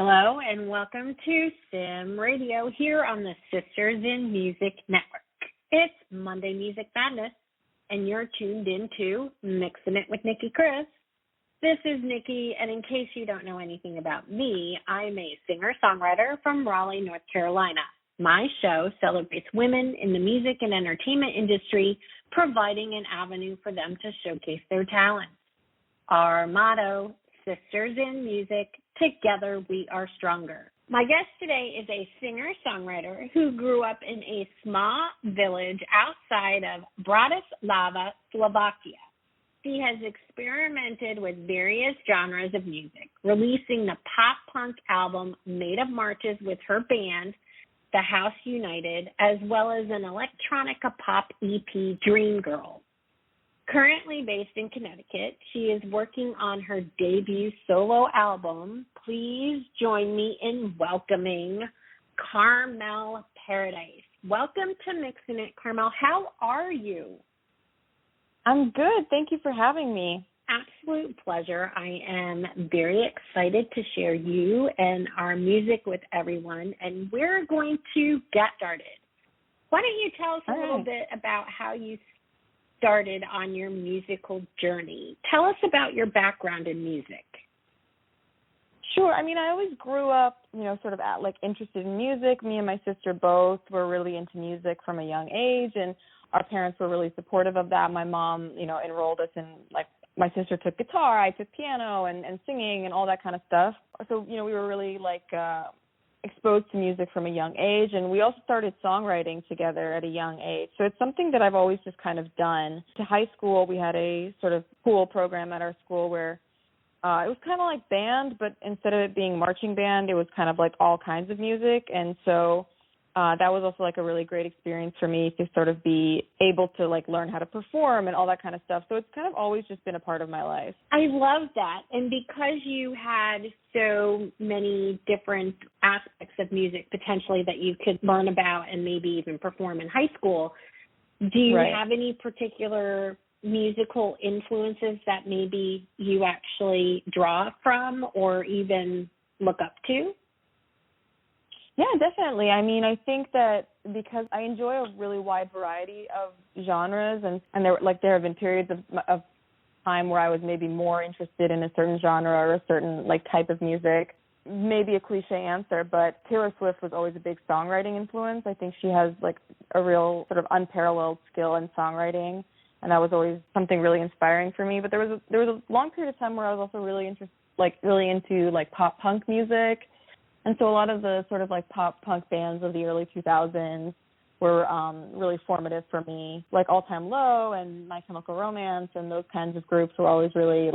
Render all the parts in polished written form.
Hello and welcome to Sim Radio here on the Sisters in Music Network. It's Monday Music Madness, and you're tuned into Mixing It with Nicki Kris. This is Nicki, and in case you don't know anything about me, I'm a singer-songwriter from Raleigh, North Carolina. My show celebrates women in the music and entertainment industry, providing an avenue for them to showcase their talents. Our motto, Sisters in Music, together we are stronger. My guest today is a singer-songwriter who grew up in a small village outside of Bratislava, Slovakia. She has experimented with various genres of music, releasing the pop-punk album Made of Marches with her band, The House United, as well as an electronica pop EP, Dream Girl. Currently based in Connecticut, she is working on her debut solo album. Please join me in welcoming Carmel Paradise. Welcome to Mixing It, Carmel. How are you? I'm good. Thank you for having me. Absolute pleasure. I am very excited to share you and our music with everyone, and we're going to get started. Why don't you tell us a little bit about how you started on your musical journey? Tell us about your background in music. Sure. I mean, I always grew up, sort of interested in music. Me and my sister both were really into music from a young age, and our parents were really supportive of that. My mom, enrolled us in, my sister took guitar, I took piano and singing and all that kind of stuff. So, we were really, exposed to music from a young age, and we also started songwriting together at a young age. So it's something that I've always just kind of done. To high school, we had a sort of pool program at our school where it was kind of like band, but instead of it being marching band, it was kind of like all kinds of music. And so that was also a really great experience for me to sort of be able to learn how to perform and all that kind of stuff. So it's kind of always just been a part of my life. I love that. And because you had so many different aspects of music potentially that you could learn about and maybe even perform in high school, do you have any particular musical influences that maybe you actually draw from or even look up to? Yeah, definitely. I mean, I think that because I enjoy a really wide variety of genres, and there have been periods of time where I was maybe more interested in a certain genre or a certain type of music. Maybe a cliche answer, but Taylor Swift was always a big songwriting influence. I think she has a real sort of unparalleled skill in songwriting, and that was always something really inspiring for me. But there was a long period of time where I was also really into pop punk music. And so a lot of the sort of pop punk bands of the early 2000s were really formative for me, All Time Low and My Chemical Romance, and those kinds of groups were always really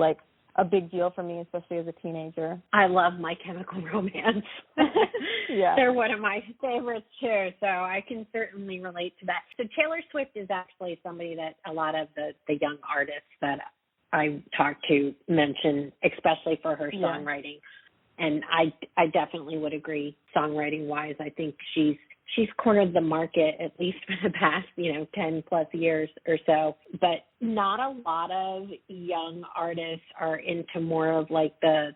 a big deal for me, especially as a teenager. I love My Chemical Romance. Yeah. They're one of my favorites too, so I can certainly relate to that. So Taylor Swift is actually somebody that a lot of the young artists that I talk to mention, especially for her songwriting. And I definitely would agree, songwriting-wise. I think she's cornered the market, at least for the past, 10 plus years or so. But not a lot of young artists are into more of the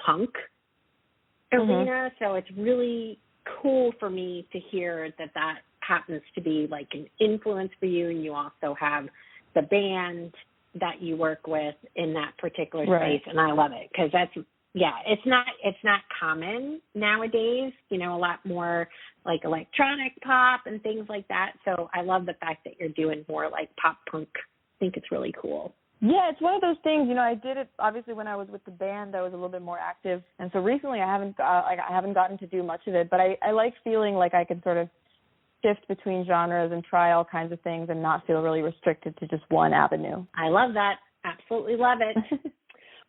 punk arena. So it's really cool for me to hear that happens to be an influence for you, and you also have the band that you work with in that particular space. And I love it because it's not common nowadays, a lot more electronic pop and things like that. So I love the fact that you're doing more pop punk. I think it's really cool. Yeah, it's one of those things, I did it, obviously when I was with the band, I was a little bit more active. And so recently I haven't gotten to do much of it, but I like feeling like I can sort of shift between genres and try all kinds of things and not feel really restricted to just one avenue. I love that. Absolutely love it.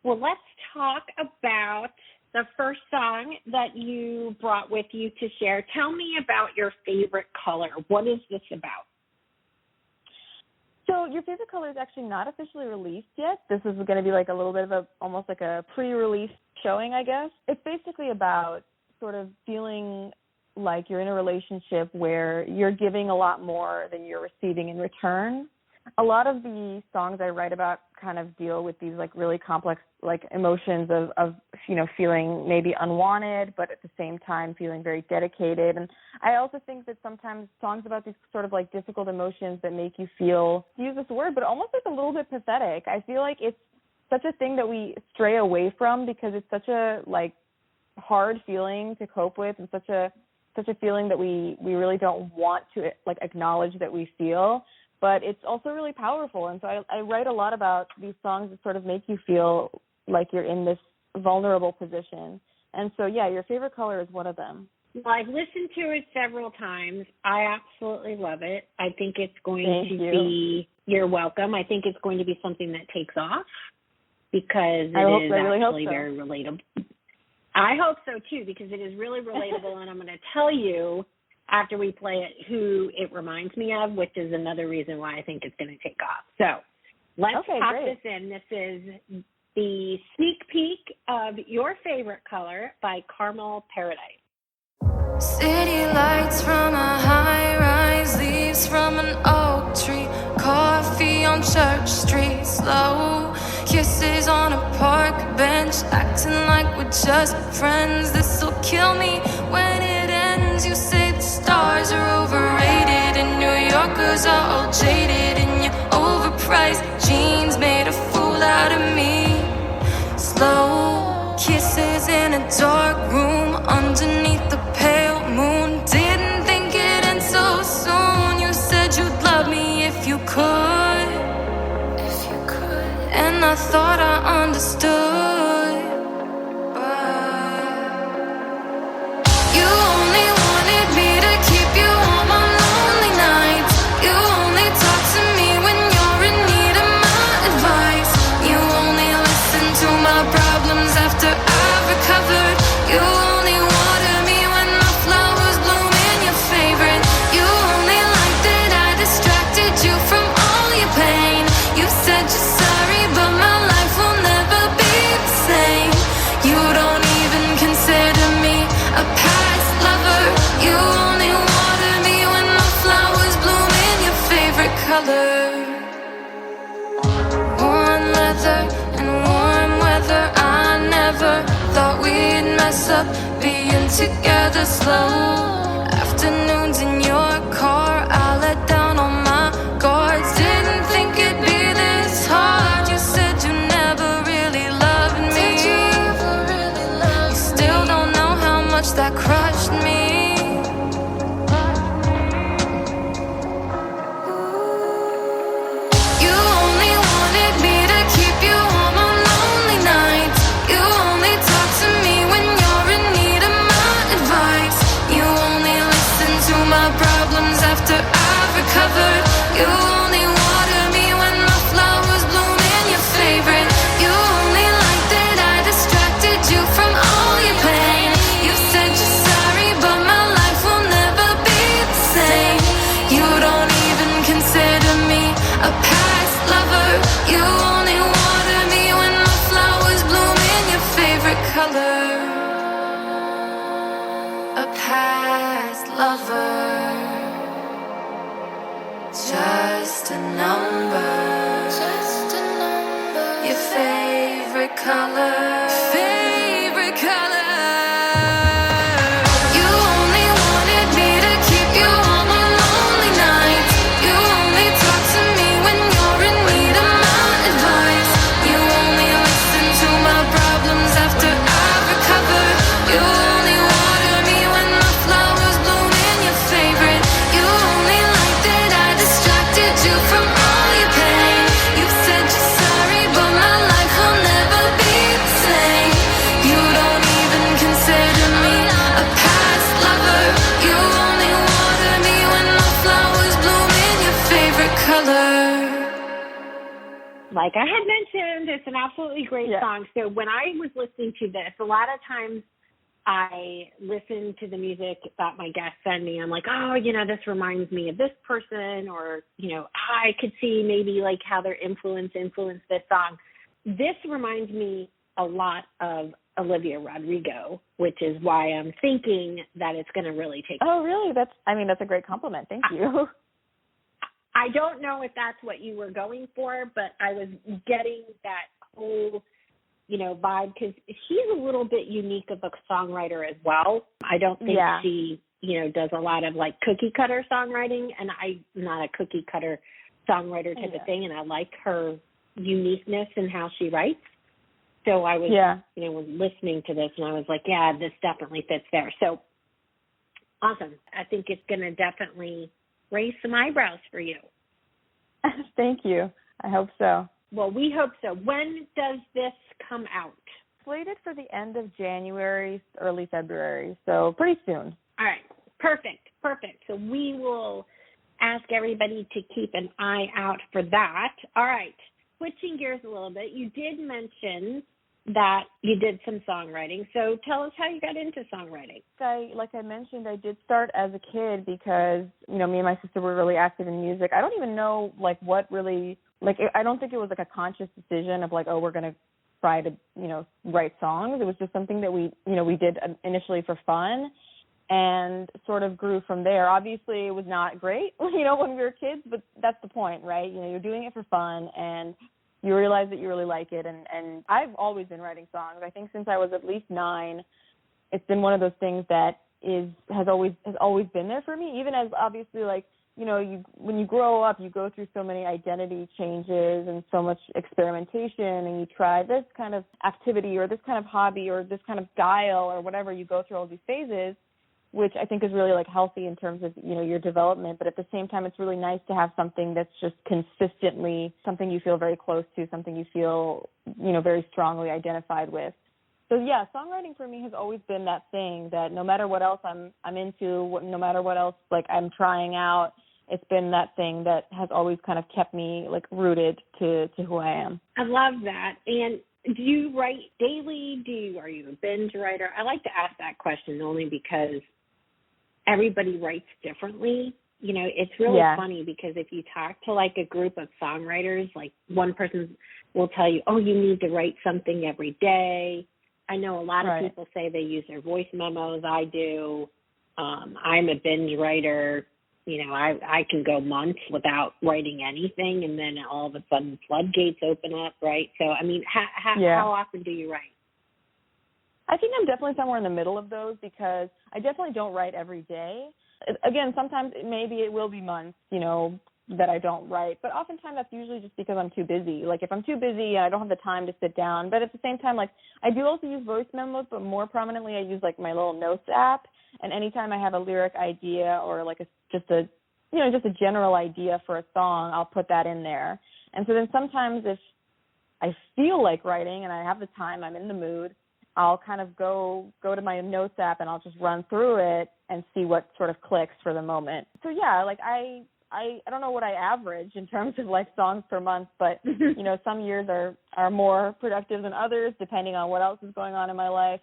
Well, let's talk about the first song that you brought with you to share. Tell me about your favorite color. What is this about? So Your Favorite Color is actually not officially released yet. This is going to be a little bit of almost a pre-release showing, I guess. It's basically about sort of feeling like you're in a relationship where you're giving a lot more than you're receiving in return. A lot of the songs I write about kind of deal with these really complex emotions of feeling maybe unwanted, but at the same time feeling very dedicated. And I also think that sometimes songs about these sort of like difficult emotions that make you feel, use this word, but almost like a little bit pathetic. I feel like it's such a thing that we stray away from because it's such a like hard feeling to cope with, and such a feeling that we really don't want to like acknowledge that we feel. But it's also really powerful. And so I write a lot about these songs that sort of make you feel like you're in this vulnerable position. And so, yeah, Your Favorite Color is one of them. Well, I've listened to it several times. I absolutely love it. I think it's going to be, you're welcome. I think it's going to be something that takes off because it is actually very relatable. I hope so, too, because it is really relatable, and I'm going to tell you after we play it who it reminds me of, which is another reason why I think it's going to take off. So let's pop this in. This is the sneak peek of Your Favorite Color by Carmel Paradise. City lights from a high-rise, leaves from an oak tree, coffee on Church Street, slow kisses on a park bench, acting like we're just friends. This'll kill me when it ends. You say the stars are overrated and New Yorkers are all jaded, and your overpriced jeans made a fool out of me. Slow kisses in a dark room underneath the pale moon. Didn't think it end so soon. You said you'd love me if you could, and I thought I understood, but you only wanted me to keep you on my lonely nights. You only talk to me when you're in need of my advice. You only listen to my problems after I've recovered. You only water me when my flowers bloom in your favorite. You only like that I distracted you from all your pain. You said you're sorry, but my life will never be the same. You don't even consider me a past lover. You only water me when my flowers bloom in your favorite color. Worn leather and warm weather, I never thought we'd mess up being together. Slow afternoons in your car, I let down all my guards. Didn't think it'd be this hard. You said you never really loved me. You still don't know how much that crushed me. You only wanted me to keep you on my lonely nights. You only talk to me when you're in need of my advice. You only listen to my problems after I've recovered. You only water me when my flowers bloom in your favorite. You only like that I distracted you from all your pain. You said you're sorry, but my life will never be the same. You don't even consider me a past lover. You only water me when my flowers bloom in your favorite color. A past lover, just a number, your favorite color, favorite color. You only wanted me to keep you on my lonely nights. You only talk to me when you're in need of my advice. You only listen to my problems after I've recovered. You only water me when my flowers bloom in your favorite. You only like that I distracted you from all your pain. You said you're sorry, but my life will never be the same. You don't even consider me a past lover. You only water me when my flowers bloom in your favorite color. Like I had mentioned, it's an absolutely great song. So when I was listening to this, a lot of times I listen to the music that my guests send me. I'm like, oh, this reminds me of this person, or, I could see maybe like how their influenced this song. This reminds me a lot of Olivia Rodrigo, which is why I'm thinking that it's going to really take. Oh, really? That's a great compliment. Thank you. I don't know if that's what you were going for, but I was getting that whole vibe, because she's a little bit unique of a songwriter as well. I don't think she, does a lot of like cookie cutter songwriting, and I'm not a cookie cutter songwriter type of thing, and I like her uniqueness in how she writes. So I was, was listening to this, and I was like, yeah, this definitely fits there. So awesome. I think it's going to definitely raise some eyebrows for you. Thank you. I hope so. Well, we hope so. When does this come out? Slated for the end of January, early February, so pretty soon. All right. Perfect. So we will ask everybody to keep an eye out for that. All right. Switching gears a little bit, you did mention that you did some songwriting. So tell us how you got into songwriting. Like I mentioned, I did start as a kid because, me and my sister were really active in music. I don't even know, what really, I don't think it was, a conscious decision of, we're going to try to, write songs. It was just something that we did initially for fun and sort of grew from there. Obviously, it was not great, when we were kids, but that's the point, right? You're doing it for fun, and you realize that you really like it. And I've always been writing songs. I think since I was at least 9, it's been one of those things that has always been there for me, even as obviously, when you grow up, you go through so many identity changes and so much experimentation, and you try this kind of activity or this kind of hobby or this kind of style or whatever. You go through all these phases, which I think is really healthy in terms of, your development. But at the same time, it's really nice to have something that's just consistently something you feel very close to, something you feel, very strongly identified with. So yeah, songwriting for me has always been that thing that no matter what else I'm into, no matter what else I'm trying out, it's been that thing that has always kind of kept me rooted to who I am. I love that. And do you write daily? Are you a binge writer? I like to ask that question only because everybody writes differently. It's really funny because if you talk to a group of songwriters, one person will tell you, oh, you need to write something every day. I know a lot of people say they use their voice memos. I do. I'm a binge writer. I can go months without writing anything, and then all of a sudden floodgates open up, right? So, how often do you write? I think I'm definitely somewhere in the middle of those because I definitely don't write every day. Again, sometimes maybe it will be months, that I don't write, but oftentimes that's usually just because I'm too busy. If I'm too busy and I don't have the time to sit down, but at the same time, I do also use voice memos, but more prominently I use my little notes app, and anytime I have a lyric idea or just a general idea for a song, I'll put that in there. And so then sometimes if I feel like writing and I have the time, I'm in the mood, I'll kind of go to my notes app and I'll just run through it and see what sort of clicks for the moment. So yeah, I don't know what I average in terms of songs per month, but some years are more productive than others depending on what else is going on in my life.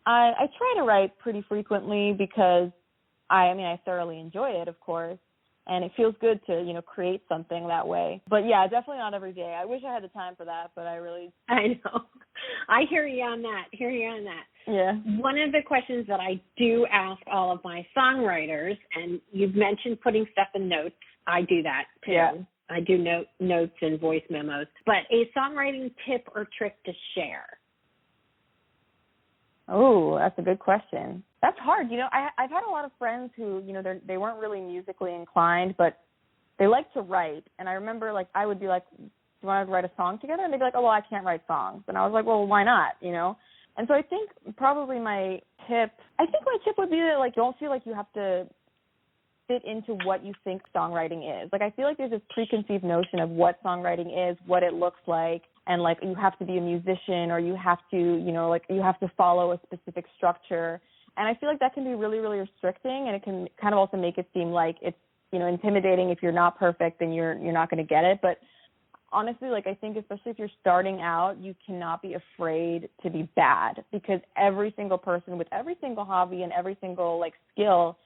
I try to write pretty frequently because I thoroughly enjoy it, of course, and it feels good to create something that way. But yeah, definitely not every day. I wish I had the time for that, but I know. I hear you on that. Yeah. One of the questions that I do ask all of my songwriters, and you've mentioned putting stuff in notes. I do that too. Yeah. I do notes and voice memos. But a songwriting tip or trick to share? Oh, that's a good question. That's hard. I've had a lot of friends who, they weren't really musically inclined, but they like to write. And I remember, I would be like, do you want to write a song together? And they'd be like, oh, well, I can't write songs. And I was like, well, why not, And so I think probably my tip would be that, don't feel like you have to fit into what you think songwriting is. I feel like there's this preconceived notion of what songwriting is, what it looks like, and you have to be a musician or you have to, you have to follow a specific structure. And I feel like that can be really, really restricting, and it can kind of also make it seem like it's, intimidating. If you're not perfect, then you're not going to get it. But honestly, I think especially if you're starting out, you cannot be afraid to be bad, because every single person with every single hobby and every single skill,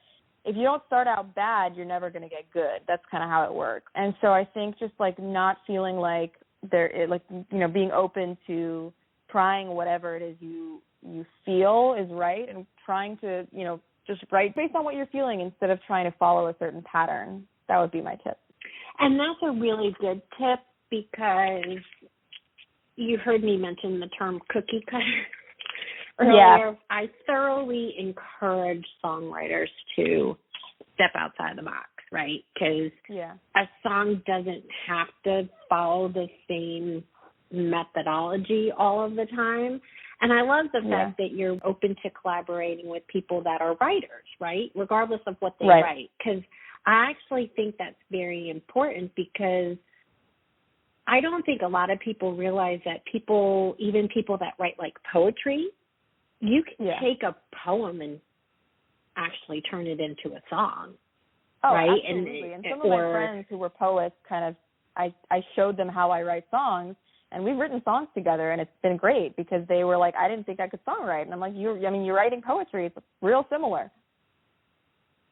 if you don't start out bad, you're never going to get good. That's kind of how it works. And so I think just not feeling like being open to trying whatever it is you feel is right, and trying to, just write based on what you're feeling instead of trying to follow a certain pattern. That would be my tip. And that's a really good tip, because you heard me mention the term cookie cutter Yeah. earlier. I thoroughly encourage songwriters to step outside the box, right? Because a song doesn't have to follow the same methodology all of the time. And I love the fact that you're open to collaborating with people that are writers, right? Regardless of what they write. Because I actually think that's very important, because I don't think a lot of people realize that even people that write like poetry, you can take a poem and actually turn it into a song. Oh, right? Absolutely. And some of my friends who were poets, I showed them how I write songs, and we've written songs together, and it's been great, because they were like, I didn't think I could songwrite. And I'm like, you're writing poetry. It's real similar.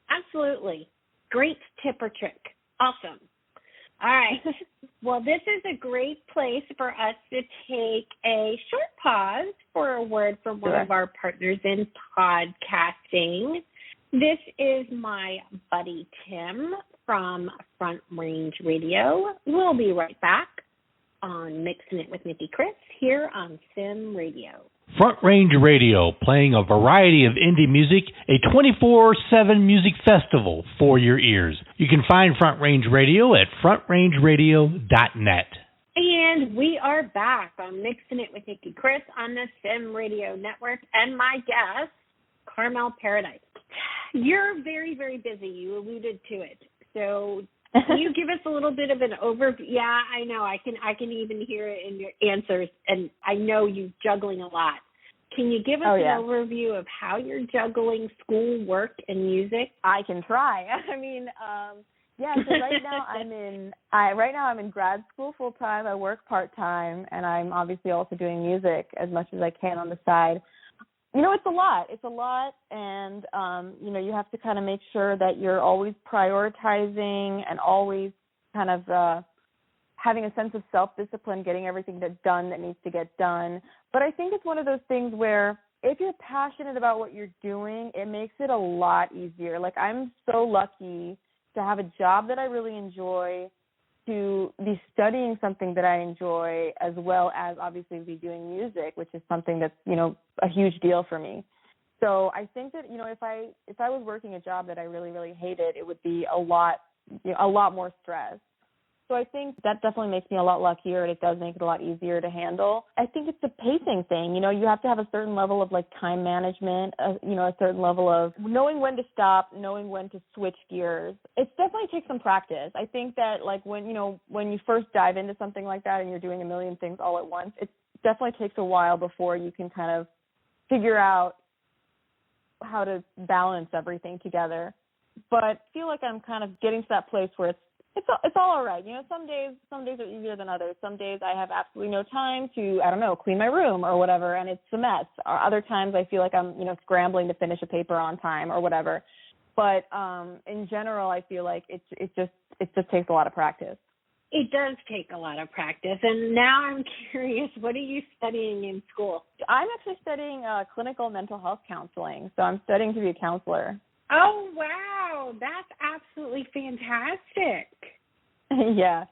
Absolutely. Great tip or trick. Awesome. All right. Well, this is a great place for us to take a short pause for a word from one of our partners in podcasting. This is my buddy Tim from Front Range Radio. We'll be right back on Mixing It with Nicki Kris here on Sim Radio. Front Range Radio, playing a variety of indie music, a 24/7 music festival for your ears. You can find Front Range Radio at frontrangeradio.net. And we are back on Mixing It with Nicki Kris on the Sim Radio Network, and my guest, Carmel Paradise. You're very, very busy. You alluded to it. So can you give us a little bit of an overview? Yeah, I know. I can even hear it in your answers, and I know you're juggling a lot. Can you give us an overview of how you're juggling school, work, and music? I can try. I mean, so right now I'm in grad school full time. I work part time, and I'm obviously also doing music as much as I can on the side. It's a lot. It's a lot, and you have to kind of make sure that you're always prioritizing and always kind of having a sense of self-discipline, getting everything done that needs to get done. But I think it's one of those things where if you're passionate about what you're doing, it makes it a lot easier. Like, I'm so lucky to have a job that I really enjoy, to be studying something that I enjoy, as well as obviously be doing music, which is something that's, a huge deal for me. So I think that, if I was working a job that I really, really hated, it would be a lot more stress. So I think that definitely makes me a lot luckier, and it does make it a lot easier to handle. I think it's a pacing thing. You have to have a certain level of, time management, a certain level of knowing when to stop, knowing when to switch gears. It definitely takes some practice. I think that, when you first dive into something like that and you're doing a million things all at once, it definitely takes a while before you can kind of figure out how to balance everything together. But I feel like I'm kind of getting to that place where it's all right. Some days are easier than others. Some days I have absolutely no time to, clean my room or whatever, and it's a mess. Or other times I feel like I'm, scrambling to finish a paper on time or whatever. But in general, I feel like it just takes a lot of practice. It does take a lot of practice. And now I'm curious, what are you studying in school? I'm actually studying clinical mental health counseling. So I'm studying to be a counselor. Oh, wow. That's absolutely fantastic. Yeah.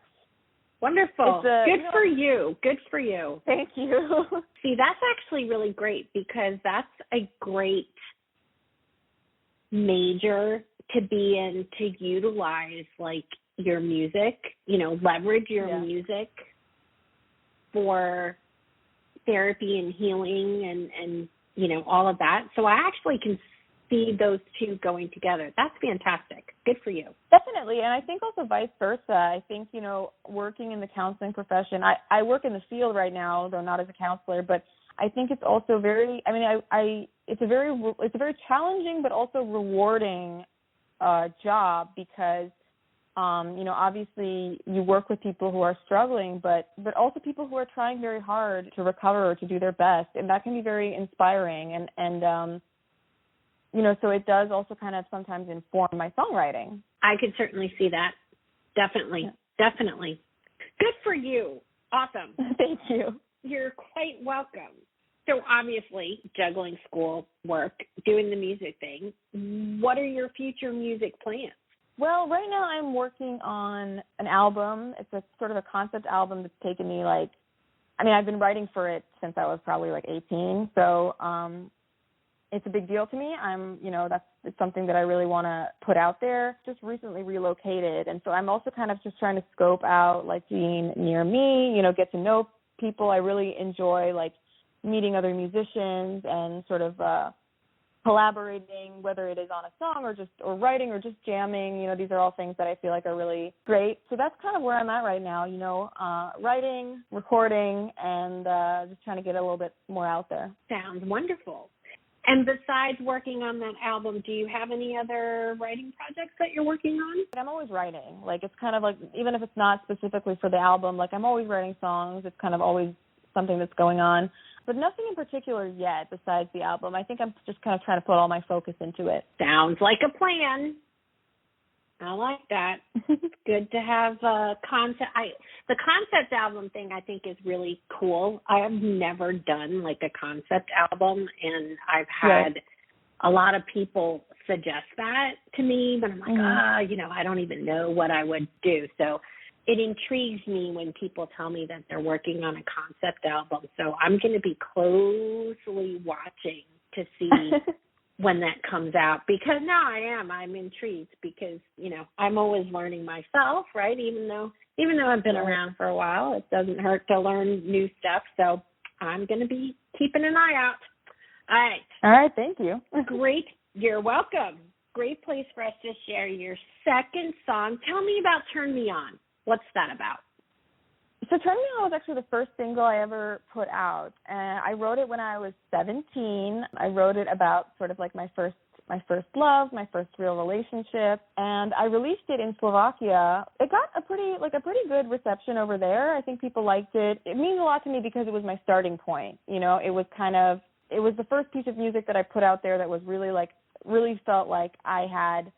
Wonderful. Good for you. Good for you. Thank you. See, that's actually really great, because that's a great major to be in, to utilize, your music, leverage your music for therapy and healing and all of that. So I actually can see those two going together. That's fantastic. Good for you. Definitely. And I think also vice versa. I think, working in the counseling profession, I work in the field right now, though not as a counselor, but I think it's also very, it's a very challenging but also rewarding job, because obviously you work with people who are struggling, but also people who are trying very hard to recover or to do their best, and that can be very inspiring. And so it does also kind of sometimes inform my songwriting. I could certainly see that. Definitely. Yeah. Definitely. Good for you. Awesome. Thank you. You're quite welcome. So obviously, juggling school, work, doing the music thing, what are your future music plans? Well, right now I'm working on an album. It's a sort of a concept album that's taken me I mean, I've been writing for it since I was probably like 18, so it's a big deal to me. It's something that I really want to put out there. Just recently relocated, and so I'm also kind of just trying to scope out, like, being near me, get to know people. I really enjoy, like, meeting other musicians and sort of collaborating, whether it is on a song or writing or just jamming. These are all things that I feel like are really great. So that's kind of where I'm at right now, writing, recording, and just trying to get a little bit more out there. Sounds wonderful. And besides working on that album, do you have any other writing projects that you're working on? I'm always writing. Like, it's kind of like, even if it's not specifically for the album, like, I'm always writing songs. It's kind of always something that's going on. But nothing in particular yet besides the album. I think I'm just kind of trying to put all my focus into it. Sounds like a plan. I like that. It's good to have a concept. The concept album thing, I think, is really cool. I have never done, like, a concept album, and I've had a lot of people suggest that to me, but I'm like, I don't even know what I would do. So it intrigues me when people tell me that they're working on a concept album. So I'm going to be closely watching to see when that comes out, because I'm intrigued, because, I'm always learning myself, right? Even though I've been around for a while, it doesn't hurt to learn new stuff. So I'm going to be keeping an eye out. All right. Thank you. Great. You're welcome. Great place for us to share your second song. Tell me about Turn Me On. What's that about? So Turn Me On was actually the first single I ever put out, and I wrote it when I was 17. I wrote it about sort of like my first love, my first real relationship, and I released it in Slovakia. It got a pretty good reception over there. I think people liked it. It means a lot to me because it was my starting point. It was the first piece of music that I put out there that was really felt like I had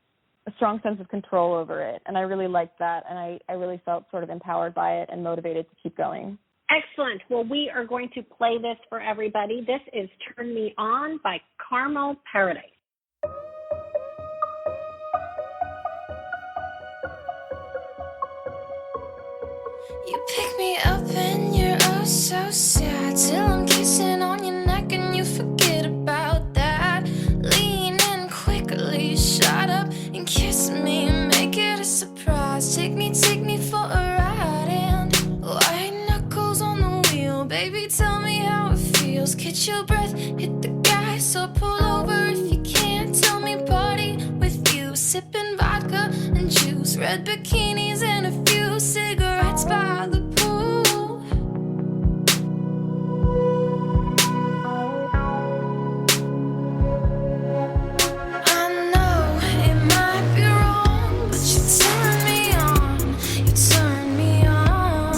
a strong sense of control over it, and I really liked that, and I really felt sort of empowered by it and motivated to keep going. Excellent. Well, we are going to play this for everybody. This is Turn Me On by Carmel Paradise. You pick me up and you're oh so sad, till I'm kissing on your neck and you forget about that. Lean in quickly, shut up and kiss me, make it a surprise. Take me for a ride, and white knuckles on the wheel. Baby, tell me how it feels. Catch your breath, hit the gas, or pull over if you can't. Tell me party with you, sipping vodka and juice, red bikinis and a few cigarettes by the pool. I know it might be wrong, but you turn me on, you turn me on.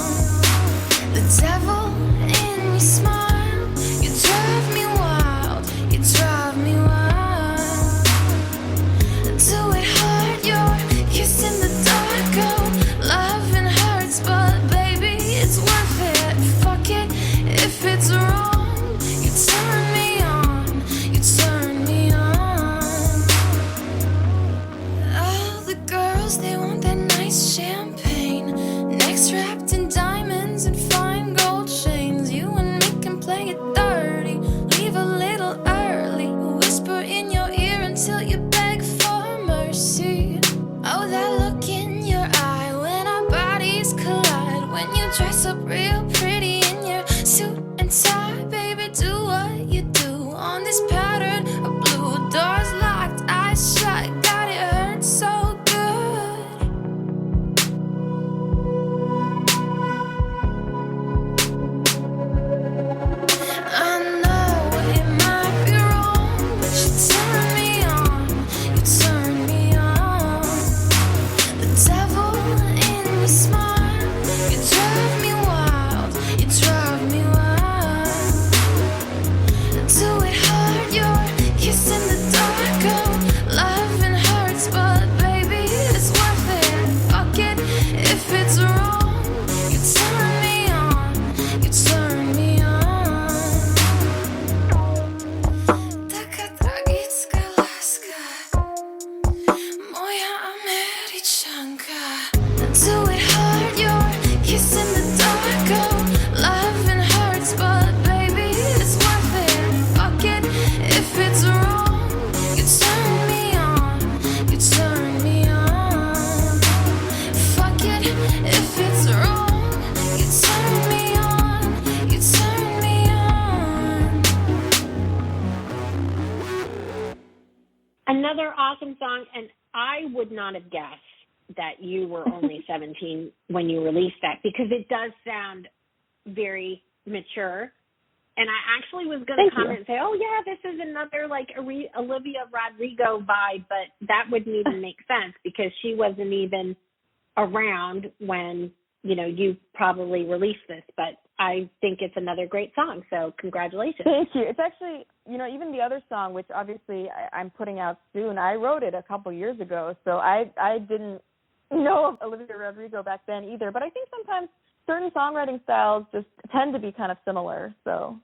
The devil in your smile, you drive me wild, you drive me wild. Do it hard, you're kissing the dark, oh, loving hurts, but baby, it's worth it. Fuck it, if it's wrong, you turn me on, you turn me on. All the girls, they want that nice champagne, necks wrapped in diamonds and fine gold chains. You and me can play it dirty, leave a little early, whisper in your ear until you beg for mercy. Oh, that look in your eye when our bodies collide, when you dress up real pretty in your suit and tie. Baby, do what you do on this pattern of blue. Doors locked, eyes shut, God, it hurts so good. I know it might be wrong, but you turn me on, you turn me on. The devil in your smile, you drive me wild, you drive me wild. Do it hard, you're kissing Another awesome song, and I would not have guessed that you were only 17 when you released that, because it does sound very mature. And I actually was going to comment and say, oh, yeah, this is another, like, Olivia Rodrigo vibe, but that wouldn't even make sense because she wasn't even around when, you know, you probably released this. But I think it's another great song, so congratulations. Thank you. It's actually, you know, even the other song, which obviously I'm putting out soon, I wrote it a couple years ago, so I didn't know of Olivia Rodrigo back then either. But I think sometimes certain songwriting styles just tend to be kind of similar, so.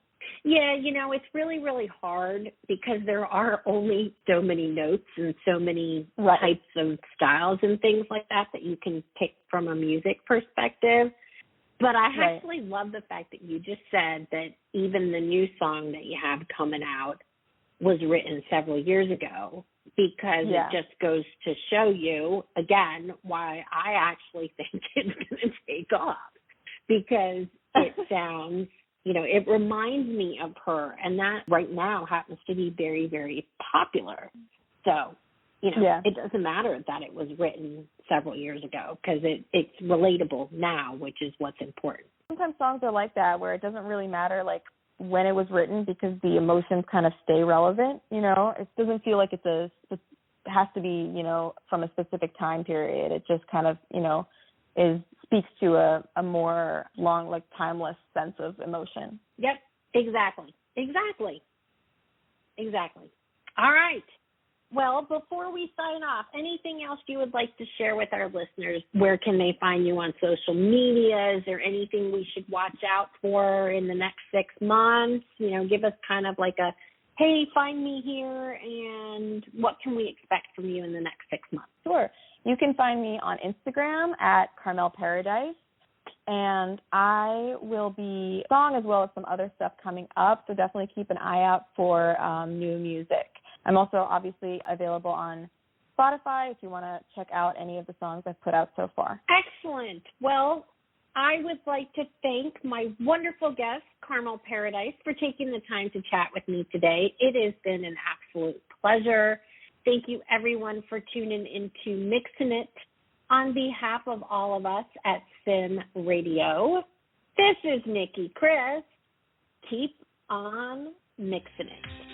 Yeah, you know, it's really, really hard because there are only so many notes and so many types of styles and things like that you can pick from a music perspective. But I actually love the fact that you just said that even the new song that you have coming out was written several years ago, because it just goes to show you, again, why I actually think it's going to take off, because it sounds, you know, it reminds me of her, and that right now happens to be very, very popular. So, you know, it doesn't matter that it was written several years ago, because it's relatable now, which is what's important. Sometimes songs are like that, where it doesn't really matter, like, when it was written, because the emotions kind of stay relevant, you know. It doesn't feel like it has to be, you know, from a specific time period. It just kind of, you know, speaks to a more long, like, timeless sense of emotion. Yep, exactly. All right. Well, before we sign off, anything else you would like to share with our listeners? Where can they find you on social media? Is there anything we should watch out for in the next 6 months? You know, give us kind of like a, hey, find me here, and what can we expect from you in the next 6 months? Sure. You can find me on Instagram at Carmel Paradise, and I will be song as well as some other stuff coming up, so definitely keep an eye out for new music. I'm also obviously available on Spotify if you want to check out any of the songs I've put out so far. Excellent. Well, I would like to thank my wonderful guest, Carmel Paradise, for taking the time to chat with me today. It has been an absolute pleasure. Thank you, everyone, for tuning into Mixin' It. On behalf of all of us at Sim Radio, this is Nicki Kris. Keep on mixing it.